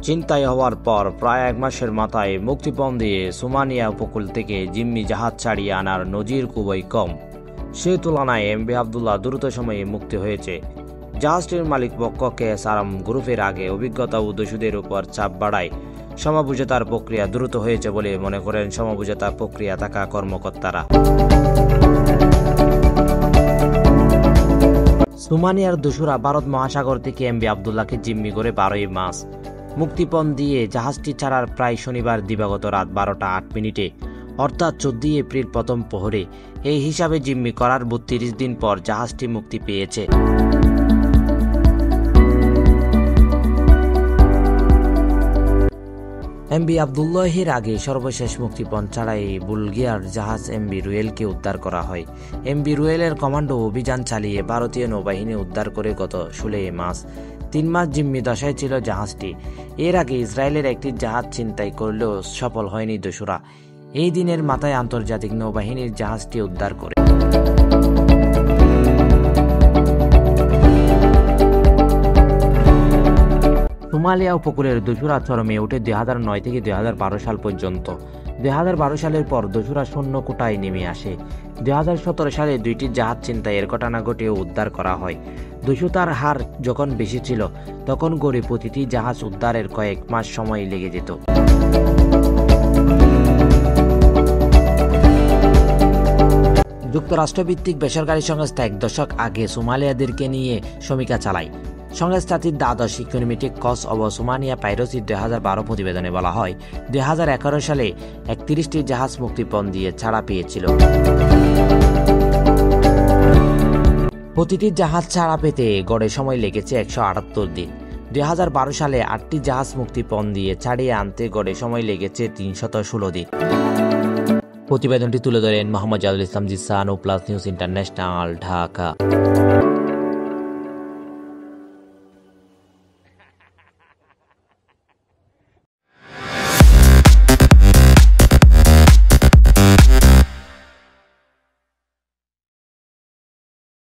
ছিনতাই হওয়ার পর প্রায় 1 মাসের মাথায় মুক্তিপণ দিয়ে সোমালিয়া উপকূল থেকে জিম্মি জাহাজ ছাড়িয়ে আনার নজির খুবই কম। সে তুলনায় এমভি আবদুল্লাহ দ্রুত সময়ে মুক্তি হয়েছে। জাহাজটির মালিক পক্ষ কেএসআরএম গ্রুপের আগে অভিজ্ঞতা ও দোষীদের উপর চাপ বাড়ায় সমঝোতার প্রক্রিয়া দ্রুত হয়েছে বলে মনে করেন সমঝোতা প্রক্রিয়া থাকা কর্মকর্তারা। সোমালিয়ার দোসরা ভারত মহাসাগর থেকে এমভি আবদুল্লাহকে জিম্মি করে 12ই মার্চ মুক্তিপণ দিয়ে জাহাজটি ছাড়ার প্রায় শনিবার দিবাগত রাত 12টা 8 মিনিটে অর্থাৎ 14 এপ্রিল প্রথম প্রহরে এই হিসাবে জিম্মি করার 32 দিন পর জাহাজটি মুক্তি পেয়েছে। এমভি আবদুল্লাহের আগে সর্বশেষ মুক্তিপণ ছাড়াই বুলগেরিয়ার জাহাজ এমভি রুয়েলকে উদ্ধার করা হয়। এমভি রুয়েলের কমান্ডো অভিযান চালিয়ে ভারতীয় নৌবাহিনী উদ্ধার করে গত 16 মার্চ 3 মাস জিম্মি দশায় ছিল জাহাজটি। এর আগে ইসরায়েলের একটি জাহাজ ছিনতাই করলেও সফল হয়নি দোসরা। এই দিনের মাথায় আন্তর্জাতিক নৌবাহিনীর জাহাজটি উদ্ধার করে। সোমালিয়া উপকূলের দোসরা চরমে ওঠে 2009 থেকে 2012 সাল পর্যন্ত। 2012 সালের পর দোসরা শূন্য কোটায় নেমে আসে। 2017 সালে 2টি জাহাজ ছিনতাইয়ের ঘটনা ঘটিয়ে উদ্ধার করা হয়। দোষতার হার যখন বেশি ছিল তখন গড়ে প্রতিটি জাহাজ উদ্ধারের কয়েক মাস সময় লেগে যেত। যুক্তরাষ্ট্রভিত্তিক বেসরকারি সংস্থা 1 দশক আগে সোমালিয়াদেরকে নিয়ে সমীক্ষা চালায়। সংস্থাটির দ্বাদশ economic cause of Somalia piracy 2012 প্রতিবেদনে বলা হয় 2011 সালে 31টি জাহাজ মুক্তিপণ দিয়ে ছাড়া পেয়েছিল। প্রতিটি জাহাজ ছাড়া পেতে গড়ে সময় লেগেছে 178 দিন। 2012 সালে 8টি জাহাজ মুক্তিপণ দিয়ে ছাড়িয়ে আনতে গড়ে সময় লেগেছে 316 দিন। প্রতিবেদনটি তুলে ধরেন মোহাম্মদ জাদুল ইসলাম জিসান ও প্লাস নিউজ ইন্টারন্যাশনাল, ঢাকা।